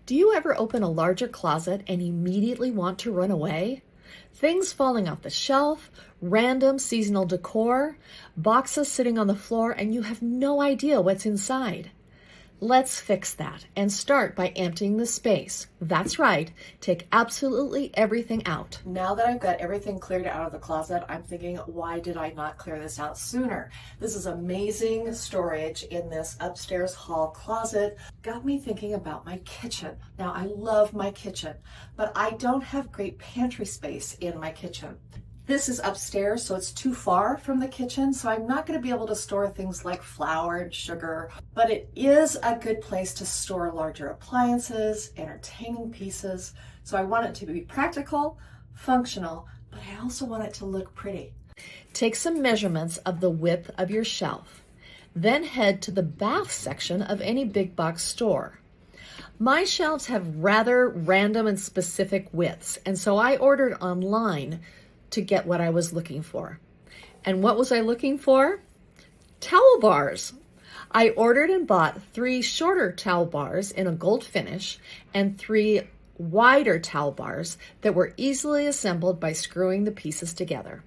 Do you ever open a larger closet and immediately want to run away? Things falling off the shelf, random seasonal decor, boxes sitting on the floor, and you have no idea what's inside. Let's fix that and start by emptying the space. That's right, take absolutely everything out. Now that I've got everything cleared out of the closet, I'm thinking, why did I not clear this out sooner? This is amazing storage in this upstairs hall closet. Got me thinking about my kitchen. Now, I love my kitchen, but I don't have great pantry space in my kitchen. This is upstairs, so it's too far from the kitchen, so I'm not going to be able to store things like flour and sugar, but it is a good place to store larger appliances, entertaining pieces. So I want it to be practical, functional, but I also want it to look pretty. Take some measurements of the width of your shelf. Then head to the bath section of any big box store. My shelves have rather random and specific widths, and so I ordered online to get what I was looking for. And what was I looking for? Towel bars. I ordered and bought 3 shorter towel bars in a gold finish and 3 wider towel bars that were easily assembled by screwing the pieces together.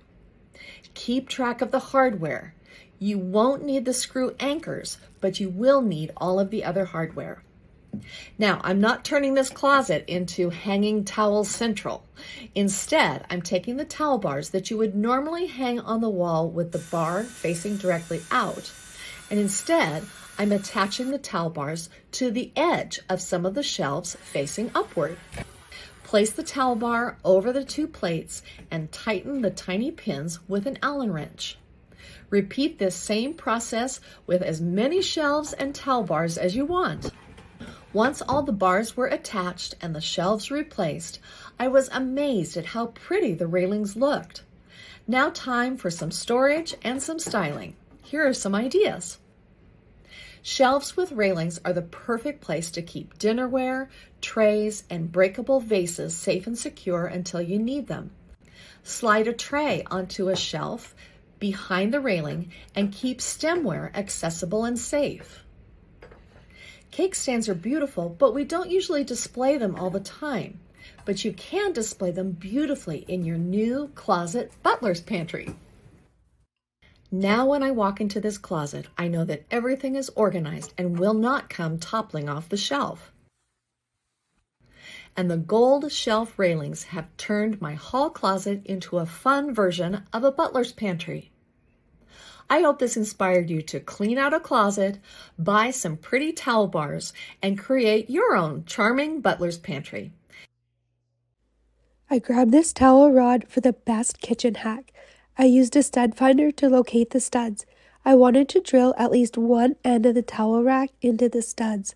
Keep track of the hardware. You won't need the screw anchors, but you will need all of the other hardware. Now, I'm not turning this closet into hanging towel central. Instead, I'm taking the towel bars that you would normally hang on the wall with the bar facing directly out, and instead, I'm attaching the towel bars to the edge of some of the shelves facing upward. Place the towel bar over the 2 plates and tighten the tiny pins with an Allen wrench. Repeat this same process with as many shelves and towel bars as you want. Once all the bars were attached and the shelves replaced, I was amazed at how pretty the railings looked. Now time for some storage and some styling. Here are some ideas. Shelves with railings are the perfect place to keep dinnerware, trays, and breakable vases safe and secure until you need them. Slide a tray onto a shelf behind the railing and keep stemware accessible and safe. Cake stands are beautiful, but we don't usually display them all the time. But you can display them beautifully in your new closet butler's pantry. Now when I walk into this closet, I know that everything is organized and will not come toppling off the shelf. And the gold shelf railings have turned my hall closet into a fun version of a butler's pantry. I hope this inspired you to clean out a closet, buy some pretty towel bars, and create your own charming butler's pantry. I grabbed this towel rod for the best kitchen hack. I used a stud finder to locate the studs. I wanted to drill at least one end of the towel rack into the studs.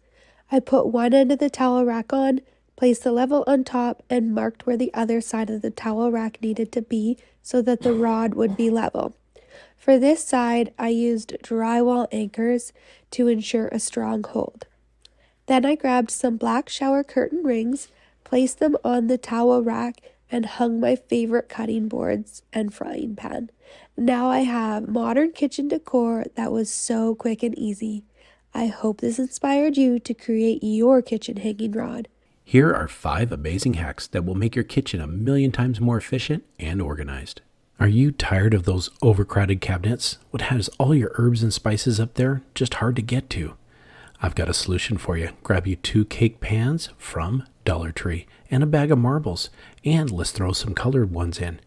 I put one end of the towel rack on, placed the level on top, and marked where the other side of the towel rack needed to be so that the rod would be level. For this side, I used drywall anchors to ensure a strong hold. Then I grabbed some black shower curtain rings, placed them on the towel rack, and hung my favorite cutting boards and frying pan. Now I have modern kitchen decor that was so quick and easy. I hope this inspired you to create your kitchen hanging rod. Here are 5 amazing hacks that will make your kitchen a million times more efficient and organized. Are you tired of those overcrowded cabinets? What has all your herbs and spices up there just hard to get to? I've got a solution for you. Grab you 2 cake pans from Dollar Tree and a bag of marbles, and let's throw some colored ones in.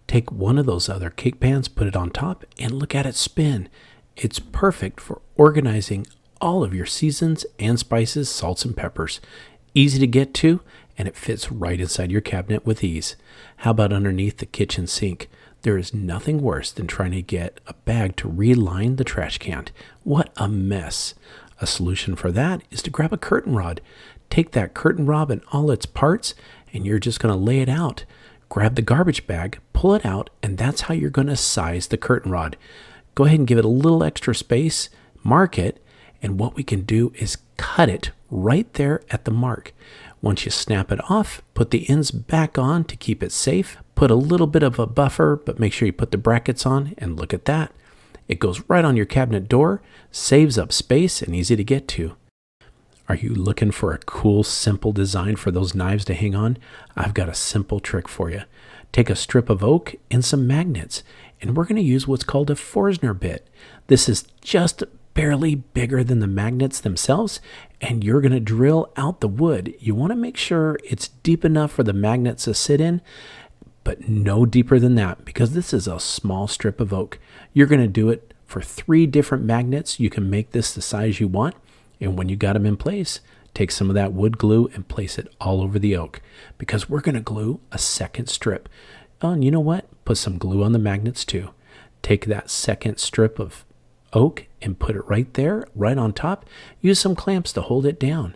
Take one of those other cake pans, put it on top, and look at it spin. It's perfect for organizing all of your seasons and spices, salts and peppers. Easy to get to, and it fits right inside your cabinet with ease. How about underneath the kitchen sink? There is nothing worse than trying to get a bag to reline the trash can. What a mess. A solution for that is to grab a curtain rod. Take that curtain rod and all its parts, and you're just going to lay it out. Grab the garbage bag, pull it out, and that's how you're going to size the curtain rod. Go ahead and give it a little extra space, mark it, and what we can do is cut it right there at the mark. Once you snap it off, put the ends back on to keep it safe. Put a little bit of a buffer, but make sure you put the brackets on, and look at that. It goes right on your cabinet door, saves up space, and easy to get to. Are you looking for a cool, simple design for those knives to hang on? I've got a simple trick for you. Take a strip of oak and some magnets, and we're going to use what's called a Forstner bit. This is just barely bigger than the magnets themselves, and you're going to drill out the wood. You want to make sure it's deep enough for the magnets to sit in, but no deeper than that, because this is a small strip of oak. You're going to do it for 3 different magnets. You can make this the size you want, and when you got them in place, take some of that wood glue and place it all over the oak, because we're going to glue a second strip. Oh, and you know what? Put some glue on the magnets too. Take that second strip of oak and put it right there, right on top. Use some clamps to hold it down.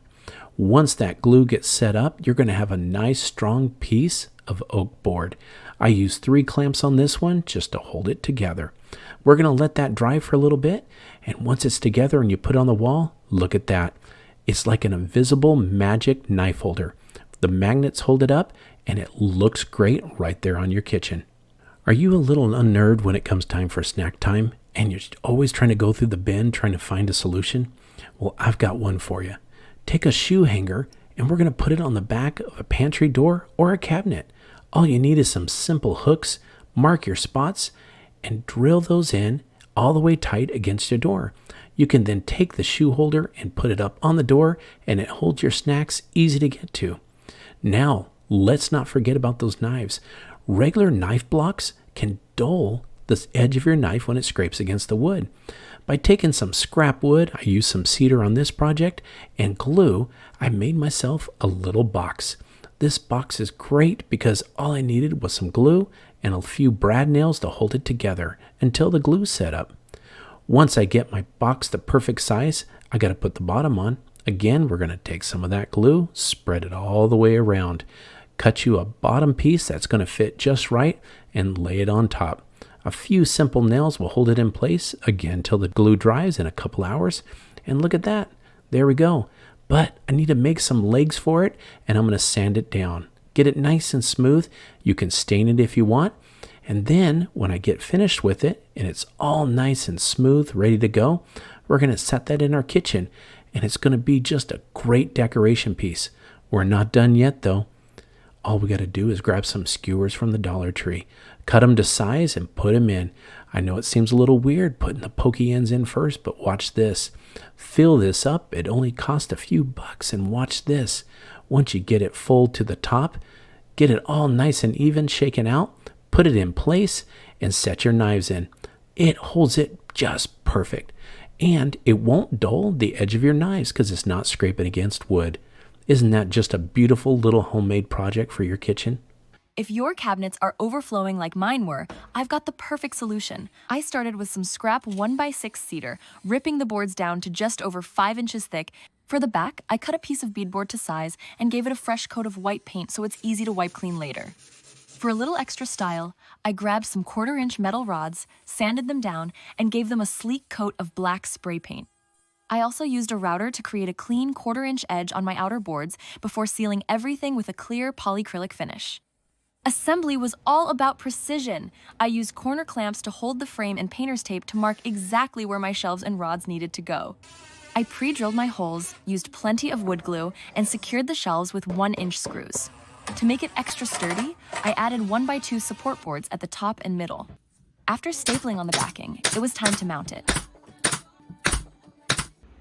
Once that glue gets set up, you're going to have a nice strong piece of oak board. I use 3 clamps on this one just to hold it together. We're going to let that dry for a little bit, and once it's together and you put it on the wall, look at that. It's like an invisible magic knife holder. The magnets hold it up, and it looks great right there on your kitchen. Are you a little unnerved when it comes time for snack time, and you're always trying to go through the bin trying to find a solution? Well, I've got one for you. Take a shoe hanger, and we're going to put it on the back of a pantry door or a cabinet. All you need is some simple hooks. Mark your spots and drill those in all the way tight against your door. You can then take the shoe holder and put it up on the door, and it holds your snacks easy to get to. Now, let's not forget about those knives. Regular knife blocks can dull the edge of your knife when it scrapes against the wood. By taking some scrap wood, I used some cedar on this project, and glue, I made myself a little box. This box is great because all I needed was some glue and a few brad nails to hold it together until the glue set up. Once I get my box the perfect size, I got to put the bottom on. Again, we're going to take some of that glue, spread it all the way around, cut you a bottom piece that's going to fit just right, and lay it on top. A few simple nails will hold it in place again till the glue dries in a couple hours. And look at that. There we go. But I need to make some legs for it, and I'm going to sand it down. Get it nice and smooth. You can stain it if you want. And then when I get finished with it and it's all nice and smooth, ready to go, we're going to set that in our kitchen, and it's going to be just a great decoration piece. We're not done yet though. All we got to do is grab some skewers from the Dollar Tree, cut them to size and put them in. I know it seems a little weird putting the pokey ends in first, but watch this. Fill this up. It only cost a few bucks, and watch this. Once you get it full to the top, get it all nice and even shaken out, put it in place, and set your knives in. It holds it just perfect, and it won't dull the edge of your knives because it's not scraping against wood. Isn't that just a beautiful little homemade project for your kitchen? If your cabinets are overflowing like mine were, I've got the perfect solution. I started with some scrap 1x6 cedar, ripping the boards down to just over 5 inches thick. For the back, I cut a piece of beadboard to size and gave it a fresh coat of white paint so it's easy to wipe clean later. For a little extra style, I grabbed some 1/4-inch metal rods, sanded them down, and gave them a sleek coat of black spray paint. I also used a router to create a clean 1/4-inch edge on my outer boards before sealing everything with a clear polyacrylic finish. Assembly was all about precision. I used corner clamps to hold the frame and painter's tape to mark exactly where my shelves and rods needed to go. I pre-drilled my holes, used plenty of wood glue, and secured the shelves with 1-inch screws. To make it extra sturdy, I added 1x2 support boards at the top and middle. After stapling on the backing, it was time to mount it.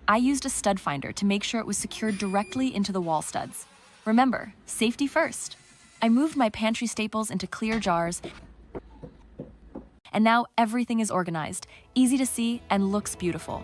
I used a stud finder to make sure it was secured directly into the wall studs. Remember, safety first. I moved my pantry staples into clear jars, and now everything is organized, easy to see, and looks beautiful.